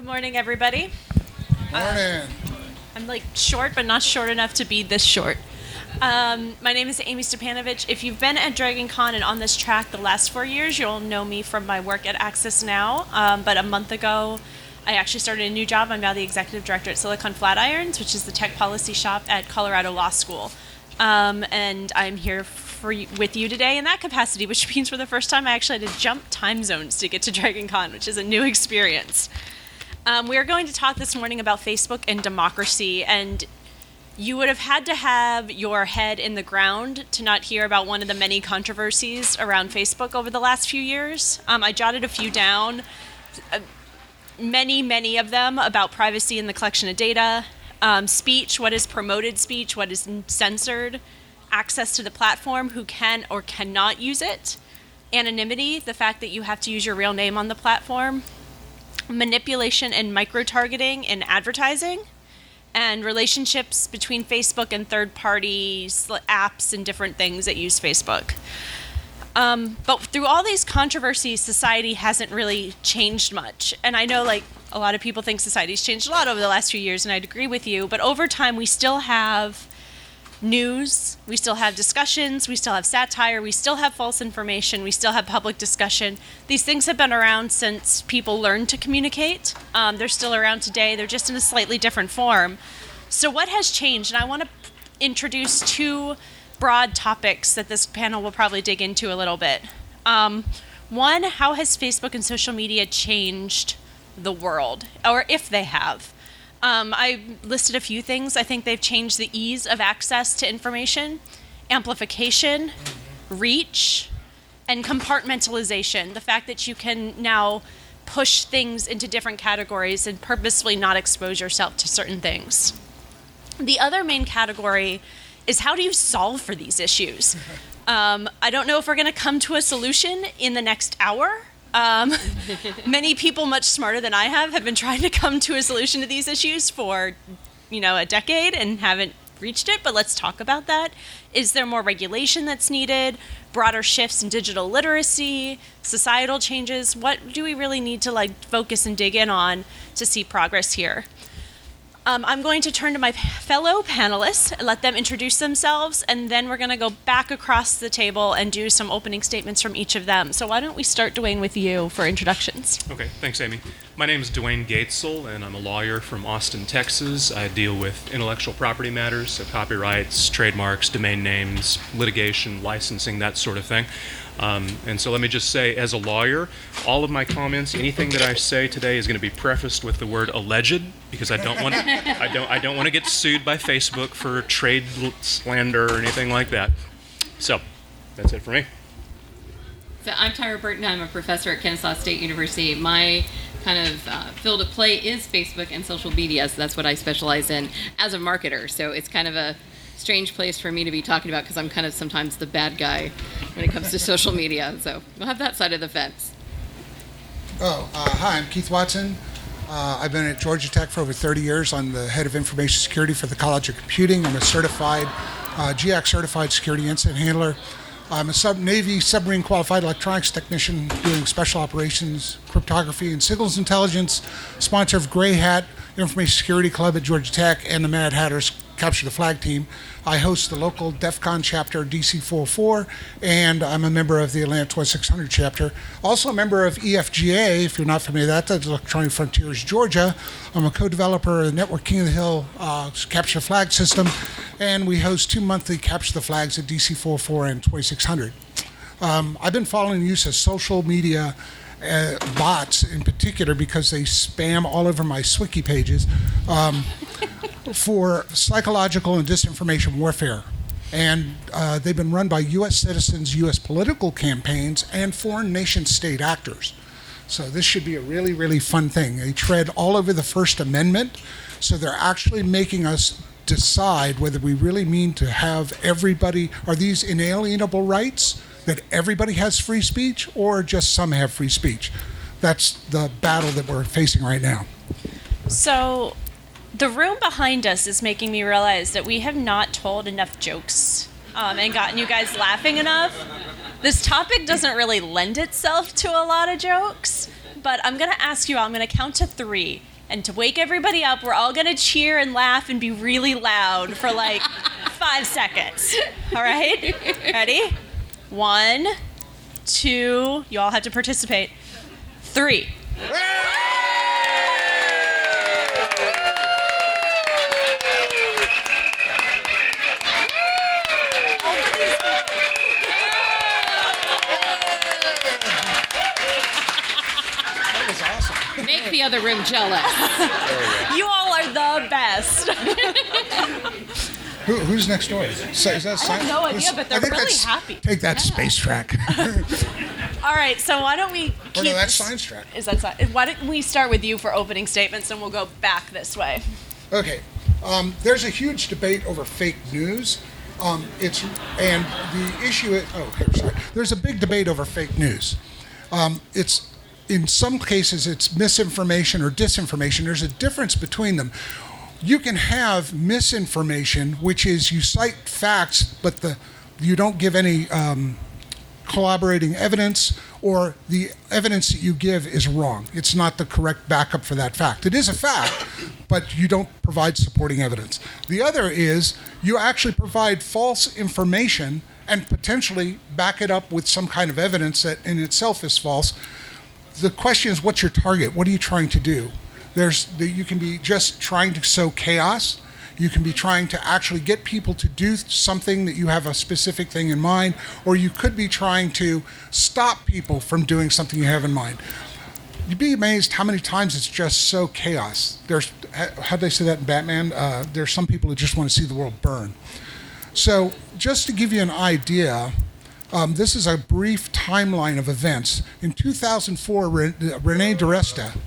Good morning, everybody. Morning. I'm like short, but not short enough to be this short. My name is Amie Stepanovich. If you've been at DragonCon and on this track the last 4 years, you'll know me from my work at Access Now. But a month ago, I actually started a new job. I'm now the executive director at Silicon Flatirons, which is the tech policy shop at Colorado Law School. And I'm here with you today in that capacity, which means for the first time I actually had to jump time zones to get to DragonCon, which is a new experience. We are going to talk this morning about Facebook and democracy, and you would have had to have your head in the ground to not hear about one of the many controversies around Facebook over the last few years. I jotted a few down, many of them about privacy and the collection of data, speech, what is promoted speech, what is censored, access to the platform, who can or cannot use it, anonymity, the fact that you have to use your real name on the platform, manipulation and micro-targeting in advertising, and relationships between Facebook and third-party apps and different things that use Facebook. But through all these controversies, society hasn't really changed much. And I know a lot of people think society's changed a lot over the last few years, and I'd agree with you. But over time, we still have news, we still have discussions, we still have satire, we still have false information, we still have public discussion. These things have been around since people learned to communicate. They're still around today, they're just in a slightly different form. So what has changed? And I want to introduce two broad topics that this panel will probably dig into a little bit. One, how has Facebook and social media changed the world, or if they have? I listed a few things. I think they've changed the ease of access to information, amplification, reach, and compartmentalization. The fact that you can now push things into different categories and purposefully not expose yourself to certain things. The other main category is, how do you solve for these issues? I don't know if we're going to come to a solution in the next hour. Many people much smarter than I have been trying to come to a solution to these issues for, a decade and haven't reached it, but let's talk about that. Is there more regulation that's needed? Broader shifts in digital literacy? Societal changes? What do we really need to focus and dig in on to see progress here? I'm going to turn to my fellow panelists and let them introduce themselves, and then we're going to go back across the table and do some opening statements from each of them. So why don't we start, Dwayne, with you for introductions? Okay, thanks, Amie. My name is Dwayne Goetzel, and I'm a lawyer from Austin, Texas. I deal with intellectual property matters, so copyrights, trademarks, domain names, litigation, licensing, that sort of thing. And so let me just say, as a lawyer, all of my comments, anything that I say today is going to be prefaced with the word alleged, because I don't want to get sued by Facebook for trade slander or anything like that. So that's it for me. So I'm Tyra Burton. I'm a professor at Kennesaw State University. My kind of field of play is Facebook and social media, so that's what I specialize in as a marketer. So it's kind of a strange place for me to be talking about, because I'm kind of sometimes the bad guy when it comes to social media. So we'll have that side of the fence. Hi, I'm Keith Watson. I've been at Georgia Tech for over 30 years. I'm the head of information security for the College of Computing. I'm a certified, GIAC certified security incident handler. I'm a Navy submarine qualified electronics technician doing special operations, cryptography, and signals intelligence, sponsor of Gray Hat Information Security Club at Georgia Tech and the Mad Hatters Capture the Flag team. I host the local DEF CON chapter DC 404, and I'm a member of the Atlanta 2600 chapter. Also a member of EFGA, if you're not familiar with that, that's Electronic Frontiers Georgia. I'm a co-developer of the Network King of the Hill Capture the Flag system, and we host 2 monthly Capture the Flags at DC 404 and 2600. I've been following the use of social media bots in particular, because they spam all over my Swiki pages for psychological and disinformation warfare. And they've been run by U.S. citizens, U.S. political campaigns, and foreign nation-state actors. So this should be a really, really fun thing. They tread all over the First Amendment, so they're actually making us decide whether we really mean to have everybody, are these inalienable rights, that everybody has free speech, or just some have free speech? That's the battle that we're facing right now. So the room behind us is making me realize that we have not told enough jokes and gotten you guys laughing enough. This topic doesn't really lend itself to a lot of jokes, but I'm going to ask you all, I'm going to count to 3. And to wake everybody up, we're all going to cheer and laugh and be really loud for like 5 seconds. All right? Ready? 1, 2, you all have to participate. 3. Make the other room jealous. You all are the best. Who's next door? Is that I have no idea, but they're really happy. Take that space track. All right, so why don't we keep... Oh, no, that's science track. Is that why don't we start with you for opening statements, and we'll go back this way. Okay. There's a huge debate over fake news. And the issue is... Oh, here, sorry. There's a big debate over fake news. In some cases, it's misinformation or disinformation. There's a difference between them. You can have misinformation, which is you cite facts, but you don't give any corroborating evidence, or the evidence that you give is wrong. It's not the correct backup for that fact. It is a fact, but you don't provide supporting evidence. The other is you actually provide false information and potentially back it up with some kind of evidence that in itself is false. The question is, what's your target? What are you trying to do? You can be just trying to sow chaos. You can be trying to actually get people to do something that you have a specific thing in mind, or you could be trying to stop people from doing something you have in mind. You'd be amazed how many times it's just sow chaos. How'd they say that in Batman? There's some people who just want to see the world burn. So just to give you an idea, this is a brief timeline of events. In 2004, Renee DiResta...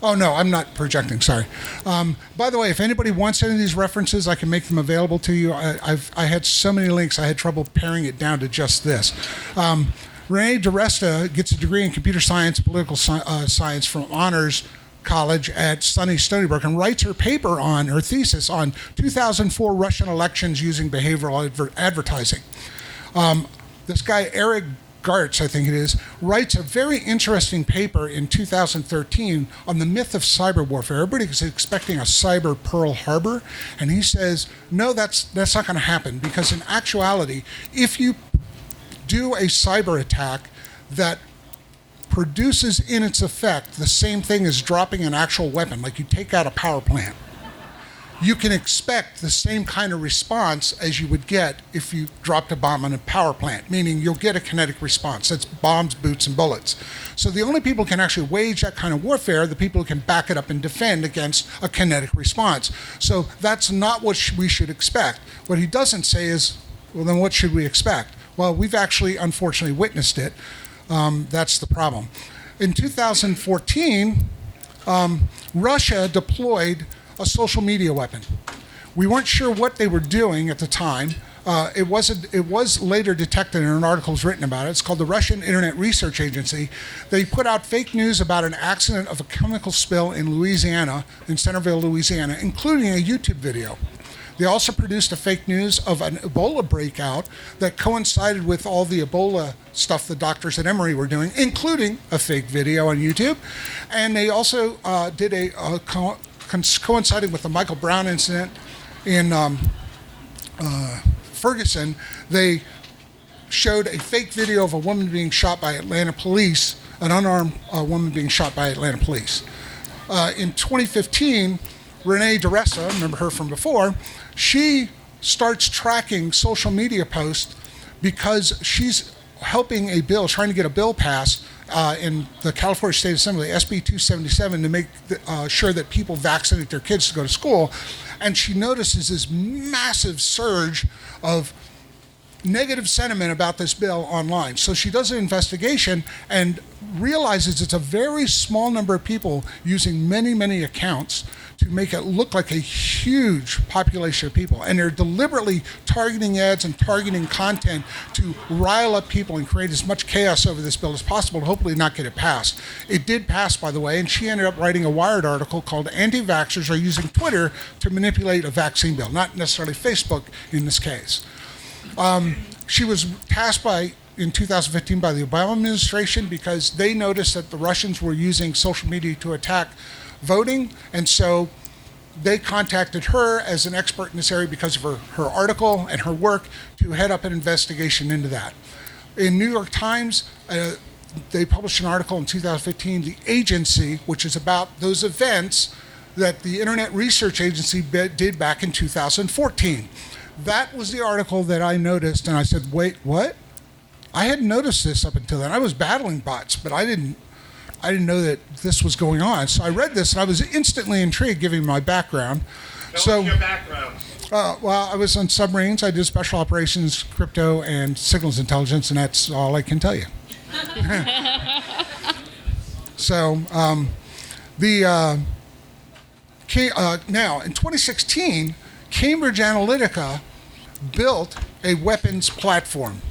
Oh, no, I'm not projecting, sorry. By the way, if anybody wants any of these references, I can make them available to you. I had so many links, I had trouble paring it down to just this. Renee DiResta gets a degree in computer science, political science from Honors College at SUNY Stony Brook and writes her thesis on 2004 Russian elections using behavioral advertising. This guy, Eric Gartz, I think it is, writes a very interesting paper in 2013 on the myth of cyber warfare. Everybody is expecting a cyber Pearl Harbor, and he says, no, that's not going to happen, because in actuality, if you do a cyber attack that produces in its effect the same thing as dropping an actual weapon, like you take out a power plant, you can expect the same kind of response as you would get if you dropped a bomb on a power plant, meaning you'll get a kinetic response. That's bombs, boots, and bullets. So the only people who can actually wage that kind of warfare are the people who can back it up and defend against a kinetic response. So that's not what we should expect. What he doesn't say is, well, then what should we expect? Well, we've actually, unfortunately, witnessed it. That's the problem. In 2014, Russia deployed a social media weapon. We weren't sure what they were doing at the time. It was later detected, and an article was written about it. It's called the Russian Internet Research Agency. They put out fake news about an accident of a chemical spill in Louisiana, in Centerville, Louisiana, including a YouTube video. They also produced a fake news of an Ebola breakout that coincided with all the Ebola stuff the doctors at Emory were doing, including a fake video on YouTube. And they also did coinciding with the Michael Brown incident in Ferguson, they showed a fake video of a woman being shot by Atlanta police, an unarmed woman being shot by Atlanta police. In 2015, Renee DiResta, remember her from before, she starts tracking social media posts because she's helping a bill, trying to get a bill passed in the California State Assembly, SB 277, to make sure that people vaccinate their kids to go to school. And she notices this massive surge of negative sentiment about this bill online. So she does an investigation and realizes it's a very small number of people using many, many accounts to make it look like a huge population of people. And they're deliberately targeting ads and targeting content to rile up people and create as much chaos over this bill as possible to hopefully not get it passed. It did pass, by the way, and she ended up writing a Wired article called Anti-Vaxxers Are Using Twitter to Manipulate a Vaccine Bill, not necessarily Facebook in this case. She was tasked in 2015 by the Obama administration because they noticed that the Russians were using social media to attack voting, and so they contacted her as an expert in this area because of her article and her work to head up an investigation into that. In New York Times, they published an article in 2015, The Agency, which is about those events that the Internet Research Agency did back in 2014. That was the article that I noticed, and I said, wait, what? I hadn't noticed this up until then. I was battling bots, but I didn't know that this was going on. So I read this, and I was instantly intrigued, given my background. What's your background? Well, I was on submarines. I did special operations, crypto, and signals intelligence, and that's all I can tell you. So now, in 2016, Cambridge Analytica built a weapons platform.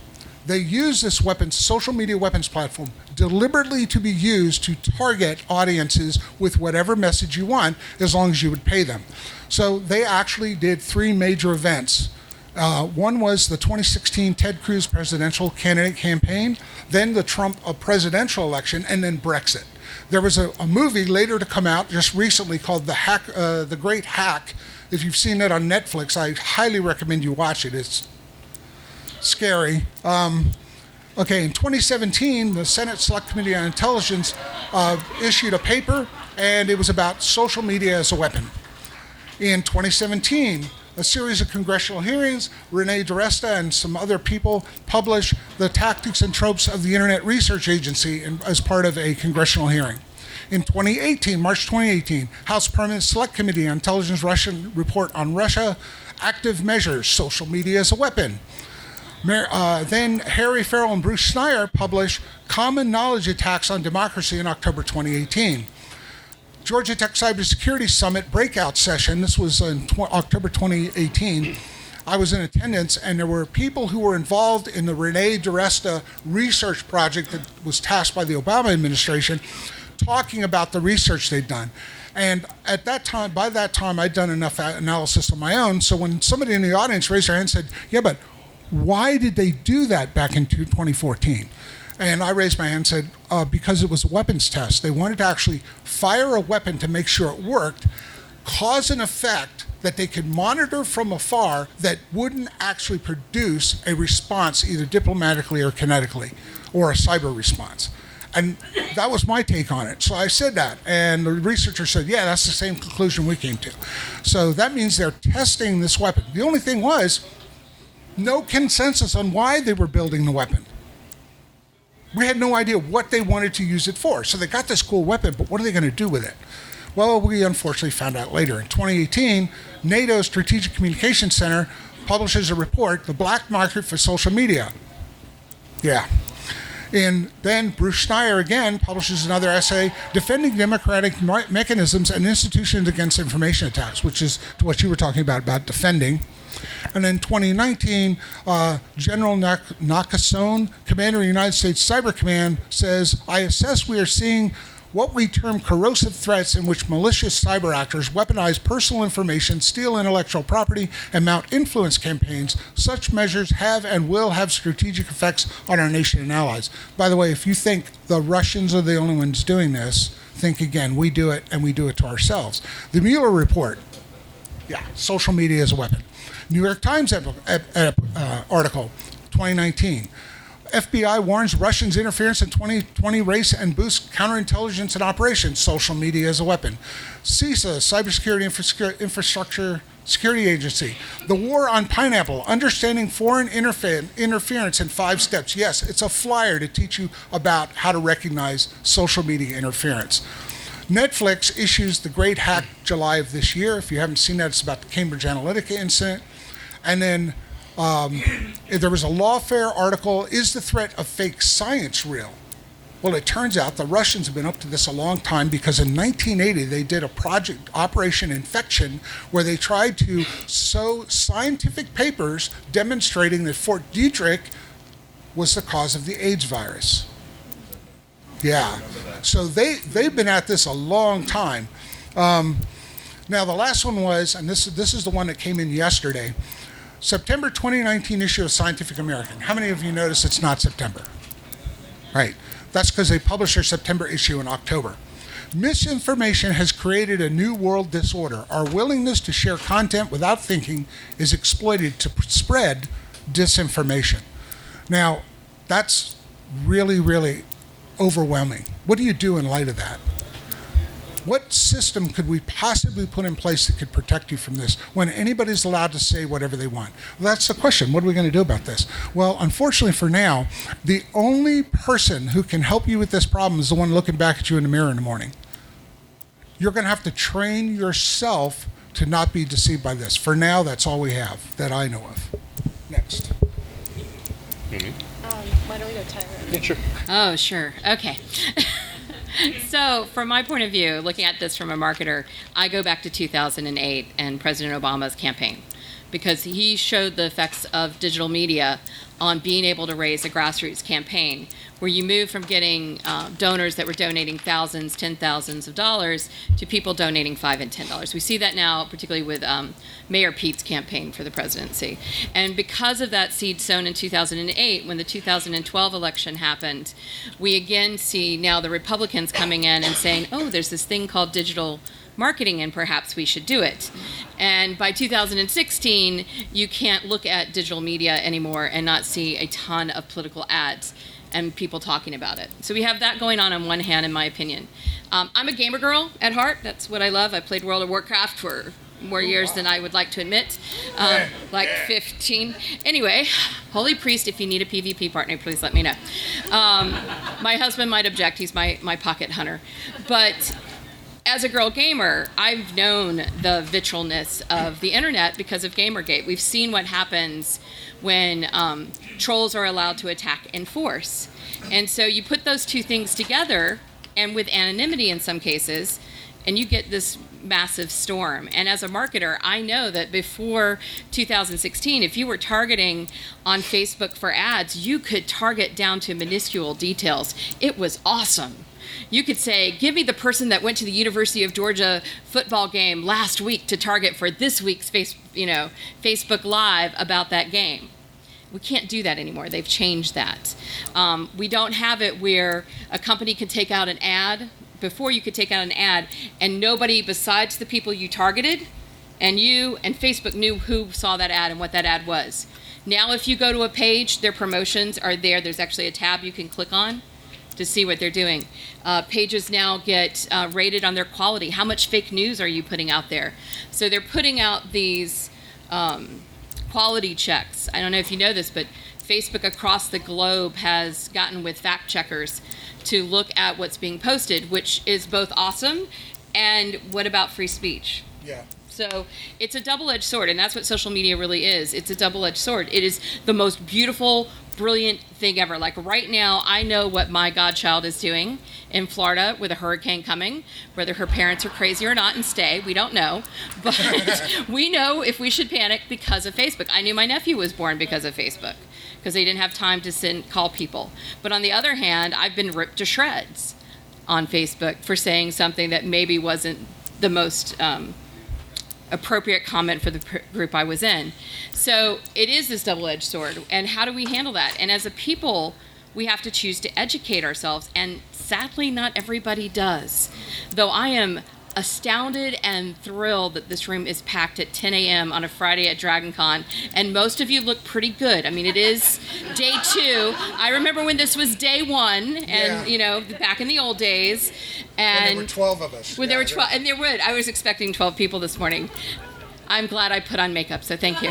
They use this social media weapons platform deliberately to be used to target audiences with whatever message you want, as long as you would pay them. So they actually did 3 major events. One was the 2016 Ted Cruz presidential candidate campaign, then the Trump presidential election, and then Brexit. There was a movie later to come out just recently called The Great Hack. If you've seen it on Netflix, I highly recommend you watch it. It's scary. Okay, in 2017, the Senate Select Committee on Intelligence issued a paper, and it was about social media as a weapon. In 2017, a series of congressional hearings, Renee DiResta and some other people published the Tactics and Tropes of the Internet Research Agency as part of a congressional hearing. In 2018, March 2018, House Permanent Select Committee on Intelligence Russian Report on Russia, Active Measures, Social Media as a Weapon. Then Harry Farrell and Bruce Schneier published Common Knowledge Attacks on Democracy in October 2018. Georgia Tech Cybersecurity Summit breakout session, this was in October 2018. I was in attendance, and there were people who were involved in the Renee DiResta research project that was tasked by the Obama administration, talking about the research they'd done. And at that time, by that time, I'd done enough analysis on my own, so when somebody in the audience raised their hand and said, yeah, but why did they do that back in 2014? And I raised my hand and said, because it was a weapons test. They wanted to actually fire a weapon to make sure it worked, cause an effect that they could monitor from afar that wouldn't actually produce a response either diplomatically or kinetically, or a cyber response. And that was my take on it. So I said that, and the researcher said, yeah, that's the same conclusion we came to. So that means they're testing this weapon. The only thing was, no consensus on why they were building the weapon. We had no idea what they wanted to use it for. So they got this cool weapon, but what are they going to do with it? Well, we unfortunately found out later. In 2018, NATO's Strategic Communications Center publishes a report, The Black Market for Social Media. Yeah. And then Bruce Schneier again publishes another essay, Defending Democratic Mechanisms and Institutions Against Information Attacks, which is what you were talking about defending. And in 2019, General Nakasone, commander of the United States Cyber Command, says, I assess we are seeing what we term corrosive threats in which malicious cyber actors weaponize personal information, steal intellectual property, and mount influence campaigns. Such measures have and will have strategic effects on our nation and allies. By the way, if you think the Russians are the only ones doing this, think again. We do it, and we do it to ourselves. The Mueller report, yeah, social media as a weapon. New York Times article, 2019. FBI warns Russians' interference in 2020 race and boosts counterintelligence and operations. Social media as a weapon. CISA, Cybersecurity Infrastructure Security Agency. The War on Pineapple, Understanding Foreign Interference in 5 Steps. Yes, it's a flyer to teach you about how to recognize social media interference. Netflix issues The Great Hack July of this year. If you haven't seen that, it's about the Cambridge Analytica incident. And then there was a Lawfare article, Is the Threat of Fake Science Real? Well, it turns out the Russians have been up to this a long time, because in 1980 they did a project, Operation Infection, where they tried to sow scientific papers demonstrating that Fort Detrick was the cause of the AIDS virus. Yeah, so they've been at this a long time. Now the last one was, and this is the one that came in yesterday, September 2019 issue of Scientific American. How many of you notice it's not September? Right, that's because they published their September issue in October. Misinformation has created a new world disorder. Our willingness to share content without thinking is exploited to spread disinformation. Now, that's really, really overwhelming. What do you do in light of that? What system could we possibly put in place that could protect you from this when anybody's allowed to say whatever they want? Well, that's the question. What are we going to do about this? Well, unfortunately for now, the only person who can help you with this problem is the one looking back at you in the mirror in the morning. You're going to have to train yourself to not be deceived by this. For now, that's all we have that I know of. Next. Why don't we go Tyra? Yeah, sure. Oh, sure. Okay. So, from my point of view, looking at this from a marketer, I go back to 2008 and President Obama's campaign, because he showed the effects of digital media on being able to raise a grassroots campaign, where you move from getting donors that were donating thousands, $10,000s of dollars to people donating $5 and $10. We see that now, particularly with Mayor Pete's campaign for the presidency. And because of that seed sown in 2008, when the 2012 election happened, we again see now the Republicans coming in and saying, oh, there's this thing called digital marketing and perhaps we should do it. And by 2016, you can't look at digital media anymore and not see a ton of political ads and people talking about it. So we have that going on one hand, in my opinion. I'm a gamer girl at heart. That's what I love. I played World of Warcraft for more years than I would like to admit, like 15. Anyway, Holy Priest, if you need a PvP partner, please let me know. My husband might object. He's my pocket hunter. But as a girl gamer, I've known the vitriolness of the internet because of Gamergate. We've seen what happens when trolls are allowed to attack in force. And so you put those two things together, and with anonymity in some cases, and you get this massive storm. And as a marketer, I know that before 2016, if you were targeting on Facebook for ads, you could target down to minuscule details. It was awesome. You could say, give me the person that went to the University of Georgia football game last week to target for this week's Facebook Live about that game. We can't do that anymore. They've changed that. We don't have it where a company can take out an ad. Before, you could take out an ad and nobody besides the people you targeted and you and Facebook knew who saw that ad and what that ad was. Now if you go to a page, their promotions are there. There's actually a tab you can click on to see what they're doing. Pages now get rated on their quality. How much fake news are you putting out there? So they're putting out these quality checks. I don't know if you know this, but Facebook across the globe has gotten with fact checkers to look at what's being posted, which is both awesome and what about free speech? Yeah. So it's a double-edged sword, and that's what social media really is. It's a double-edged sword. It is the most beautiful, brilliant thing ever. Like right now, I know what my godchild is doing in Florida with a hurricane coming, whether her parents are crazy or not and stay, we don't know. But we know if we should panic because of Facebook. I knew my nephew was born because of Facebook, because they didn't have time to call people. But on the other hand, I've been ripped to shreds on Facebook for saying something that maybe wasn't the most appropriate comment for the group I was in. So it is this double-edged sword. And how do we handle that? And as a people, we have to choose to educate ourselves. And sadly, not everybody does. Though I am astounded and thrilled that this room is packed at 10 a.m. on a Friday at DragonCon, and most of you look pretty good. I mean, it is day 2. I remember when this was day 1, and back in the old days, and when there were 12 of us. When there were 12, and I was expecting 12 people this morning. I'm glad I put on makeup, so thank you.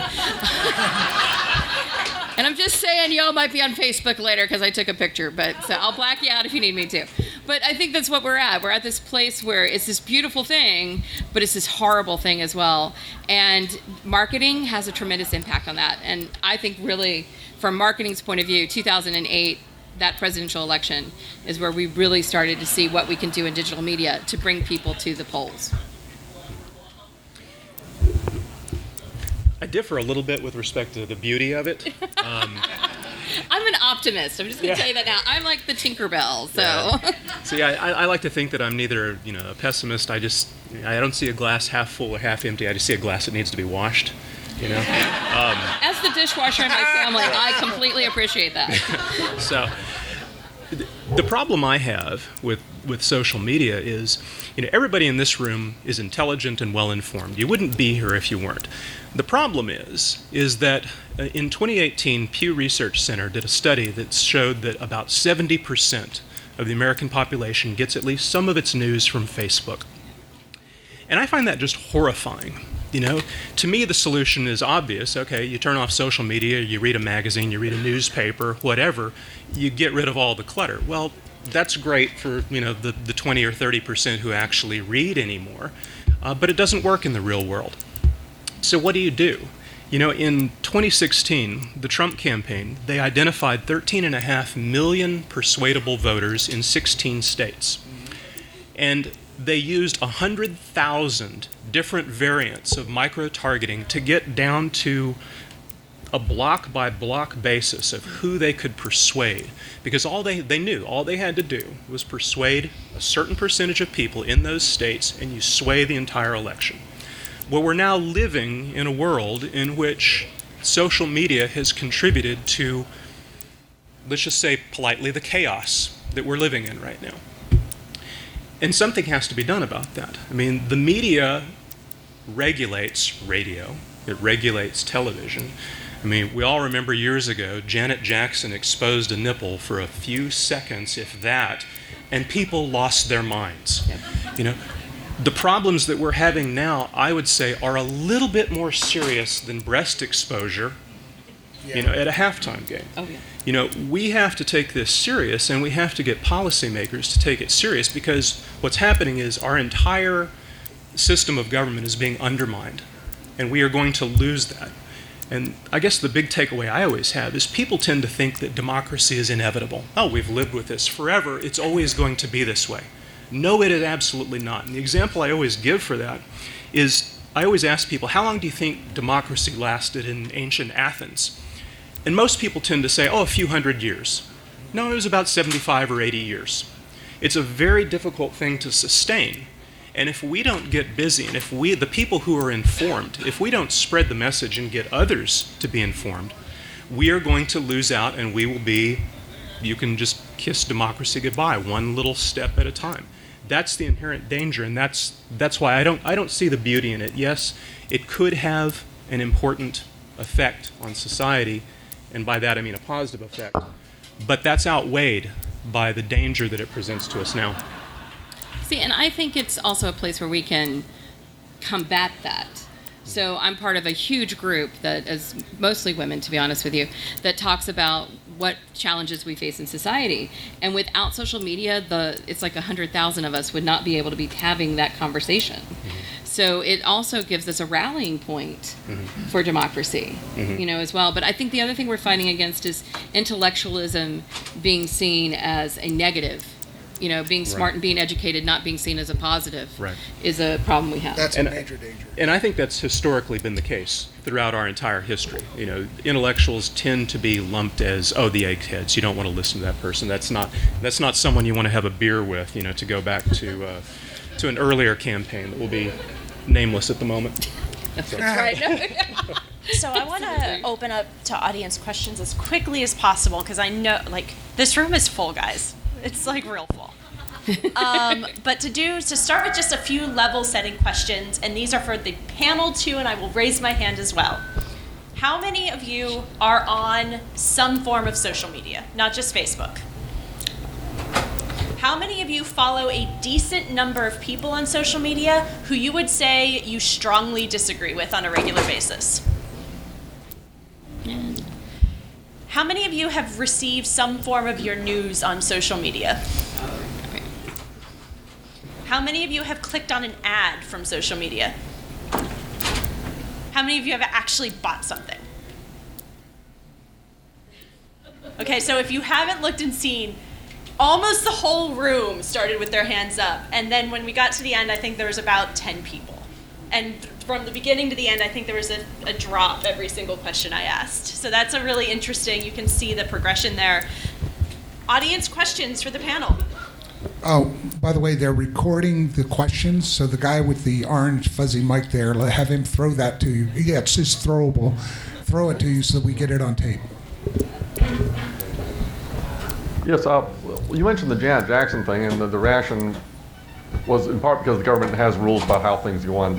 And I'm just saying, y'all might be on Facebook later because I took a picture, but so I'll black you out if you need me to. But I think that's what we're at. We're at this place where it's this beautiful thing, but it's this horrible thing as well. And marketing has a tremendous impact on that. And I think really, from marketing's point of view, 2008, that presidential election is where we really started to see what we can do in digital media to bring people to the polls. I differ a little bit with respect to the beauty of it. I'm an optimist. I'm just going to tell you that now. I'm like the Tinkerbell, so. Yeah. So I like to think that I'm neither a pessimist. I don't see a glass half full or half empty. I just see a glass that needs to be washed. As the dishwasher in my family, I completely appreciate that. So The problem I have with social media is, everybody in this room is intelligent and well-informed. You wouldn't be here if you weren't. The problem is that in 2018, Pew Research Center did a study that showed that about 70% of the American population gets at least some of its news from Facebook. And I find that just horrifying. To me, the solution is obvious. Okay, you turn off social media, you read a magazine, you read a newspaper, whatever, you get rid of all the clutter. Well, that's great for, the 20 or 30% who actually read anymore, but it doesn't work in the real world. So what do? In 2016, the Trump campaign, they identified 13.5 million persuadable voters in 16 states. And they used 100,000 different variants of micro-targeting to get down to a block-by-block basis of who they could persuade. Because all they knew, all they had to do was persuade a certain percentage of people in those states, and you sway the entire election. Well, we're now living in a world in which social media has contributed to, let's just say politely, the chaos that we're living in right now. And something has to be done about that. The media regulates radio. It regulates television. We all remember years ago, Janet Jackson exposed a nipple for a few seconds, if that, and people lost their minds. Yeah. The problems that we're having now, I would say, are a little bit more serious than breast exposure, at a halftime game. Oh, yeah. We have to take this serious, and we have to get policymakers to take it serious, because what's happening is our entire system of government is being undermined, and we are going to lose that. And I guess the big takeaway I always have is people tend to think that democracy is inevitable. Oh, we've lived with this forever. It's always going to be this way. No, it is absolutely not. And the example I always give for that is I always ask people, how long do you think democracy lasted in ancient Athens? And most people tend to say, a few hundred years. No, it was about 75 or 80 years. It's a very difficult thing to sustain. And if we don't get busy, and if the people who are informed, if we don't spread the message and get others to be informed, we are going to lose out, and we will be, you can just kiss democracy goodbye, one little step at a time. That's the inherent danger, and that's why I don't see the beauty in it. Yes, it could have an important effect on society, and by that I mean a positive effect, but that's outweighed by the danger that it presents to us now. See, and I think it's also a place where we can combat that. So I'm part of a huge group that is mostly women, to be honest with you, that talks about what challenges we face in society. And without social media, it's like 100,000 of us would not be able to be having that conversation. Mm-hmm. So it also gives us a rallying point for democracy, as well. But I think the other thing we're fighting against is intellectualism being seen as a negative. Being smart and being educated not being seen as a positive is a problem we have. That's a major danger. And I think that's historically been the case throughout our entire history. Intellectuals tend to be lumped as, the eggheads. You don't want to listen to that person. That's not someone you want to have a beer with, to go back to an earlier campaign that will be nameless at the moment. That's right. So I want to open up to audience questions as quickly as possible, because I know, this room is full, guys. It's real full. But to start with just a few level-setting questions, and these are for the panel too, and I will raise my hand as well. How many of you are on some form of social media, not just Facebook? How many of you follow a decent number of people on social media who you would say you strongly disagree with on a regular basis? How many of you have received some form of your news on social media? How many of you have clicked on an ad from social media? How many of you have actually bought something? Okay, so if you haven't looked and seen, almost the whole room started with their hands up. And then when we got to the end, I think there was about 10 people. And from the beginning to the end, I think there was a drop every single question I asked. So that's a really interesting, you can see the progression there. Audience questions for the panel. Oh, by the way, they're recording the questions, so the guy with the orange fuzzy mic there, have him throw that to you. Yeah, it's just throwable. Throw it to you so we get it on tape. Yes, you mentioned the Janet Jackson thing, and the reaction was in part because the government has rules about how things go on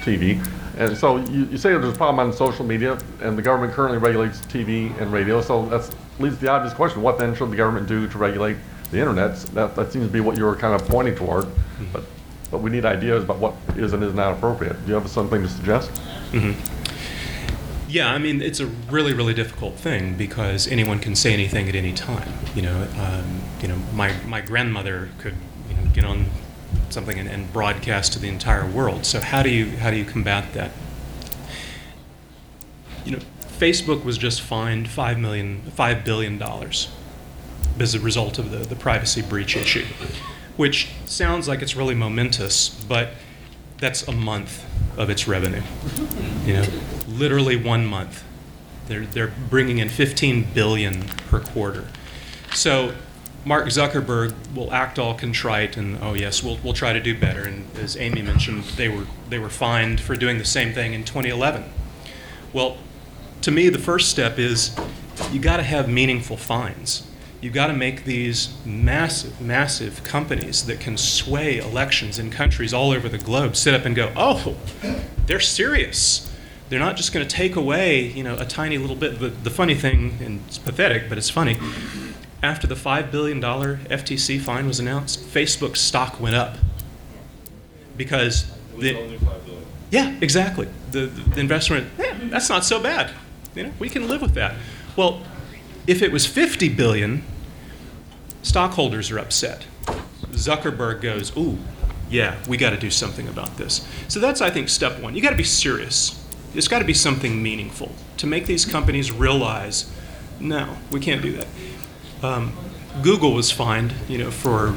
TV. And so you say there's a problem on social media, and the government currently regulates TV and radio, so that leads to the obvious question, what then should the government do to regulate the internet? That seems to be what you were kind of pointing toward, but we need ideas about what is and is not appropriate. Do you have something to suggest? Mm-hmm. Yeah, I mean, it's a really, really difficult thing because anyone can say anything at any time. My grandmother could get on something and broadcast to the entire world. So how do you combat that? Facebook was just fined $5 billion as a result of the privacy breach issue, which sounds like it's really momentous, but that's a month of its revenue. Literally 1 month. They're bringing in $15 billion per quarter. So Mark Zuckerberg will act all contrite and, oh yes, we'll try to do better. And as Amie mentioned, they were fined for doing the same thing in 2011. Well, to me, the first step is you got to have meaningful fines. You got to make these massive, massive companies that can sway elections in countries all over the globe sit up and go, oh, they're serious. They're not just going to take away, a tiny little bit. The funny thing, and it's pathetic, but it's funny, after the $5 billion FTC fine was announced, Facebook's stock went up. Because only $5 billion. Yeah, exactly. The investment, that's not so bad. We can live with that. Well, if it was $50 billion, stockholders are upset. Zuckerberg goes, ooh, yeah, we got to do something about this. So that's, I think, step one. You got to be serious. It's got to be something meaningful to make these companies realize, no, we can't do that. Google was fined, for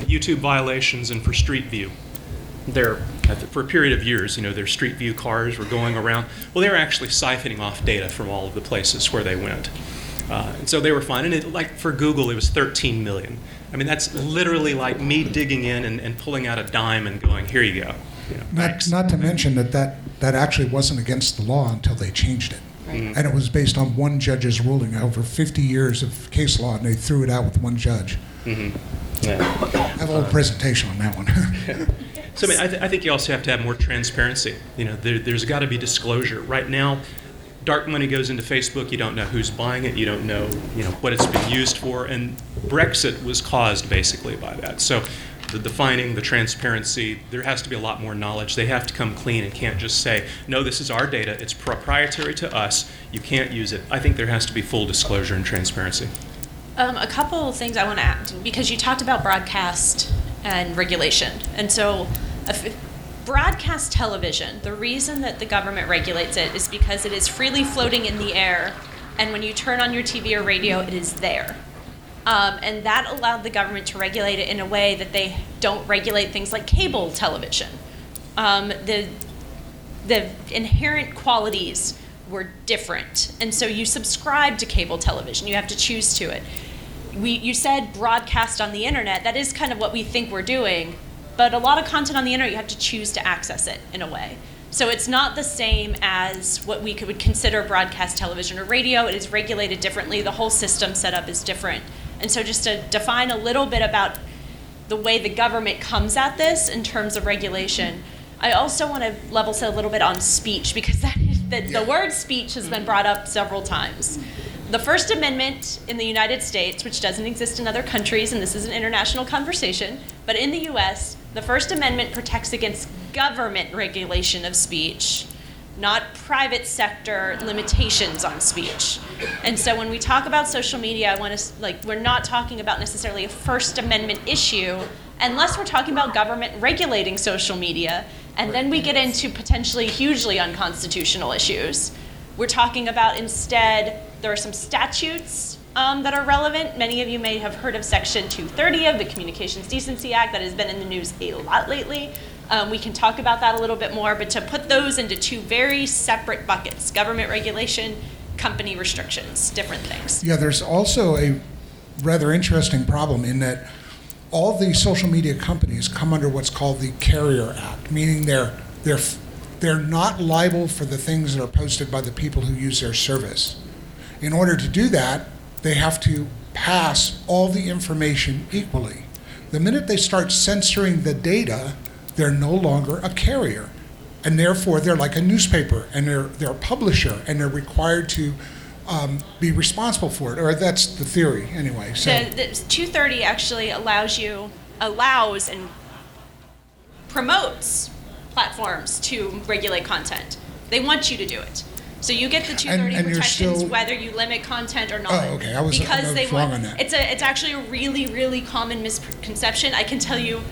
YouTube violations and for Street View. For a period of years, their Street View cars were going around. Well, they were actually siphoning off data from all of the places where they went. And so they were fined. And for Google, it was $13 million. I mean, that's literally like me digging in and pulling out a dime and going, here you go. Not to mention that actually wasn't against the law until they changed it. Right. And it was based on one judge's ruling over 50 years of case law, and they threw it out with one judge. Mm-hmm. Yeah. I have a little presentation on that one. So I think you also have to have more transparency. There's got to be disclosure. Right now, dark money goes into Facebook. You don't know who's buying it. You don't know, what it's been used for. And Brexit was caused basically by that. So the defining, the transparency, there has to be a lot more knowledge. They have to come clean and can't just say, no, this is our data. It's proprietary to us. You can't use it. I think there has to be full disclosure and transparency. A couple of things I want to add, because you talked about broadcast and regulation. And so broadcast television, the reason that the government regulates it is because it is freely floating in the air, and when you turn on your TV or radio, it is there. And that allowed the government to regulate it in a way that they don't regulate things like cable television. The inherent qualities were different, and so you subscribe to cable television. You have to choose to it. You said broadcast on the internet. That is kind of what we think we're doing, but a lot of content on the internet, you have to choose to access it in a way. So it's not the same as what we would consider broadcast television or radio. It is regulated differently. The whole system set up is different. And so just to define a little bit about the way the government comes at this in terms of regulation, I also want to level set a little bit on speech, because the word speech has been brought up several times. The First Amendment in the United States, which doesn't exist in other countries, and this is an international conversation, but in the US, the First Amendment protects against government regulation of speech, not private sector limitations on speech. And so when we talk about social media, I want to, we're not talking about necessarily a First Amendment issue unless we're talking about government regulating social media, and then we get into potentially hugely unconstitutional issues. We're talking about instead, there are some statutes that are relevant. Many of you may have heard of Section 230 of the Communications Decency Act that has been in the news a lot lately. We can talk about that a little bit more, but to put those into two very separate buckets, government regulation, company restrictions, different things. Yeah, there's also a rather interesting problem in that all these social media companies come under what's called the Carrier Act, meaning they're not liable for the things that are posted by the people who use their service. In order to do that, they have to pass all the information equally. The minute they start censoring the data, they're no longer a carrier. And therefore, they're like a newspaper, and they're a publisher, and they're required to be responsible for it. Or that's the theory, anyway. So The 230 actually allows and promotes platforms to regulate content. They want you to do it. So you get the 230 And you're protections still- whether you limit content or not. Oh, okay. I was wrong on that. It's actually a really, really common misconception. I can tell you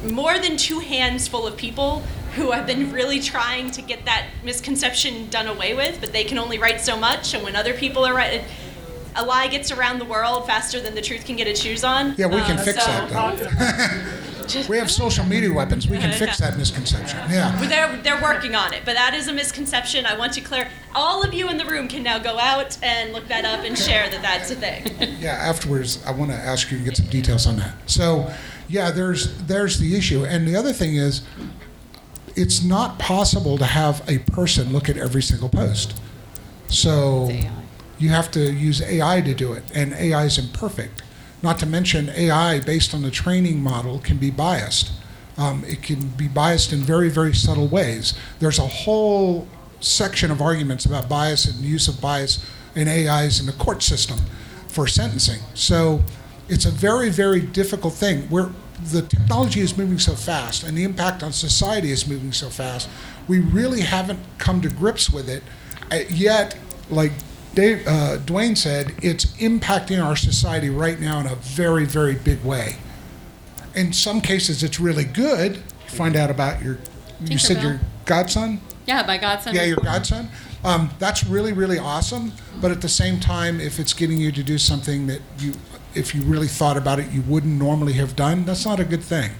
more than 2 hands full of people who have been really trying to get that misconception done away with, but they can only write so much, and when other people are writing, a lie gets around the world faster than the truth can get its shoes on. yeah, we can fix that, though. We have social media weapons. We can fix that misconception. Yeah. They're working on it, but that is a misconception. I want to clear. All of you in the room can now go out and look that up and share that that's a thing. Yeah, afterwards, I want to ask you to get some details on that. So, yeah, there's the issue. And the other thing is, it's not possible to have a person look at every single post. So you have to use AI to do it, and AI is imperfect. Not to mention AI, based on the training model, can be biased. It can be biased in very, very subtle ways. There's a whole section of arguments about bias and the use of bias in AIs in the court system for sentencing. So it's a very, very difficult thing. The technology is moving so fast and the impact on society is moving so fast, we really haven't come to grips with it yet. Like Dwayne said, it's impacting our society right now in a very, very big way. In some cases, it's really good. You find out about you said your godson? Yeah, my godson. Yeah, your godson. That's really, really awesome. But at the same time, if it's getting you to do something that if you really thought about it, you wouldn't normally have done, that's not a good thing.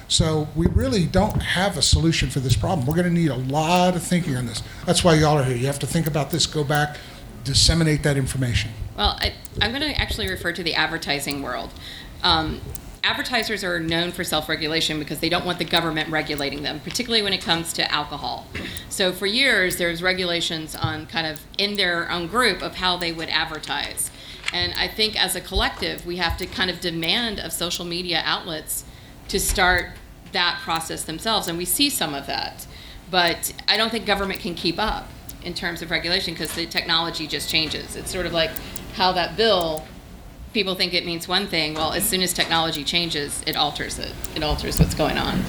So we really don't have a solution for this problem. We're going to need a lot of thinking on this. That's why y'all are here. You have to think about this, go back, disseminate that information. Well, I'm going to actually refer to the advertising world. Advertisers are known for self-regulation because they don't want the government regulating them, particularly when it comes to alcohol. So for years, there's regulations on kind of in their own group of how they would advertise. And I think as a collective, we have to kind of demand of social media outlets to start that process themselves. And we see some of that. But I don't think government can keep up in terms of regulation because the technology just changes. It's sort of like how that bill, people think it means one thing. Well, as soon as technology changes, it alters it. It alters what's going on.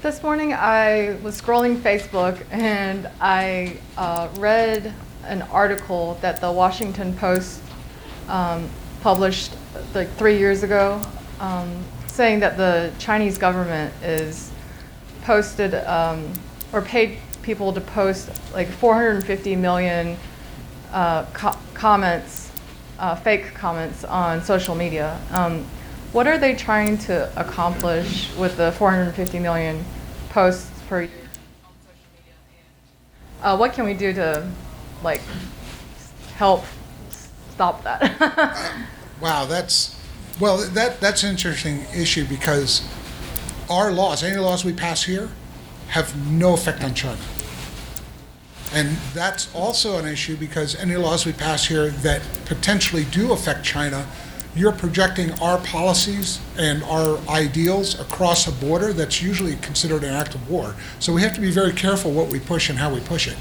This morning I was scrolling Facebook and I read an article that the Washington Post published like 3 years ago, saying that the Chinese government is posted or paid people to post like 450 million comments, fake comments on social media. What are they trying to accomplish with the 450 million posts per year on social media? What can we do to like help stop that? Wow, that's an interesting issue because our laws, any laws we pass here, have no effect on China. And that's also an issue because any laws we pass here that potentially do affect China, you're projecting our policies and our ideals across a border that's usually considered an act of war. So we have to be very careful what we push and how we push it.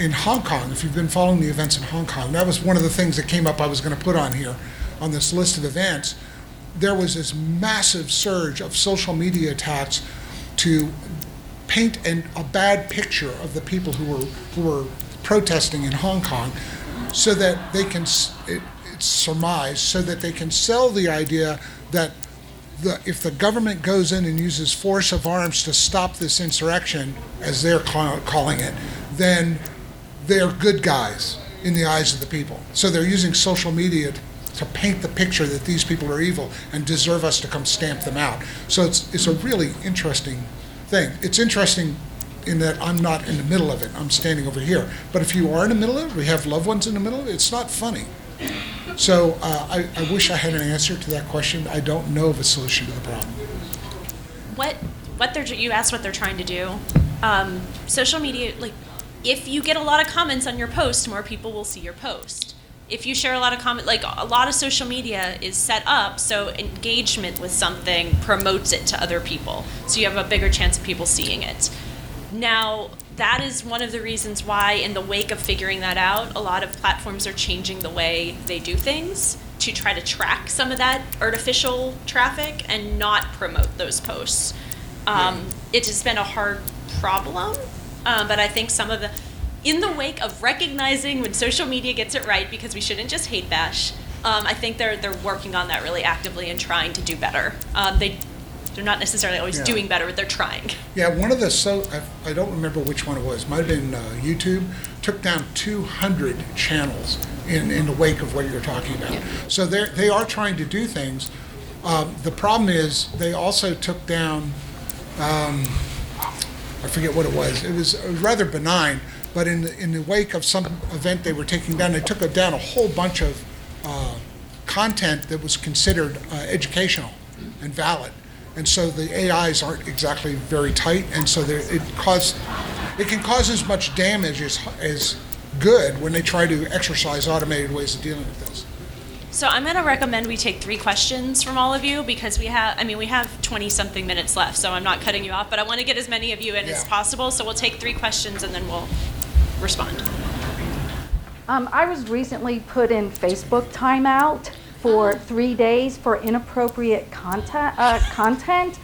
In Hong Kong, if you've been following the events in Hong Kong, that was one of the things that came up I was going to put on here on this list of events. There was this massive surge of social media attacks to paint a bad picture of the people who were protesting in Hong Kong so that they can, it's surmised, so that they can sell the idea that if the government goes in and uses force of arms to stop this insurrection, as they're calling it, then they're good guys in the eyes of the people. So they're using social media to paint the picture that these people are evil and deserve us to come stamp them out. So it's a really interesting thing. It's interesting in that I'm not in the middle of it. I'm standing over here. But if you are in the middle of it, we have loved ones in the middle of it, it's not funny. So I wish I had an answer to that question. I don't know of a solution to the problem. You asked what they're trying to do. Social media, like, if you get a lot of comments on your post, more people will see your post. if you share a lot of comment, like a lot of social media is set up so engagement with something promotes it to other people. So you have a bigger chance of people seeing it. Now, that is one of the reasons why, in the wake of figuring that out, a lot of platforms are changing the way they do things to try to track some of that artificial traffic and not promote those posts. It has been a hard problem, but I think some of the, in the wake of recognizing when social media gets it right, because we shouldn't just hate bash, I think they're working on that really actively and trying to do better. They're not necessarily always doing better, but they're trying. Yeah, one of the, I don't remember which one it was, might have been YouTube, took down 200 channels in the wake of what you're talking about. Yeah. So they are trying to do things. The problem is they also took down, I forget what it was. It was rather benign, but in the wake of some event they were taking down, they took down a whole bunch of content that was considered educational and valid. And so the AIs aren't exactly very tight, and so it can cause as much damage as good when they try to exercise automated ways of dealing with this. So I'm going to recommend we take 3 questions from all of you, because we have 20-something minutes left, so I'm not cutting you off, but I want to get as many of you in as possible, so we'll take 3 questions and then we'll respond. I was recently put in Facebook timeout for 3 days for inappropriate content,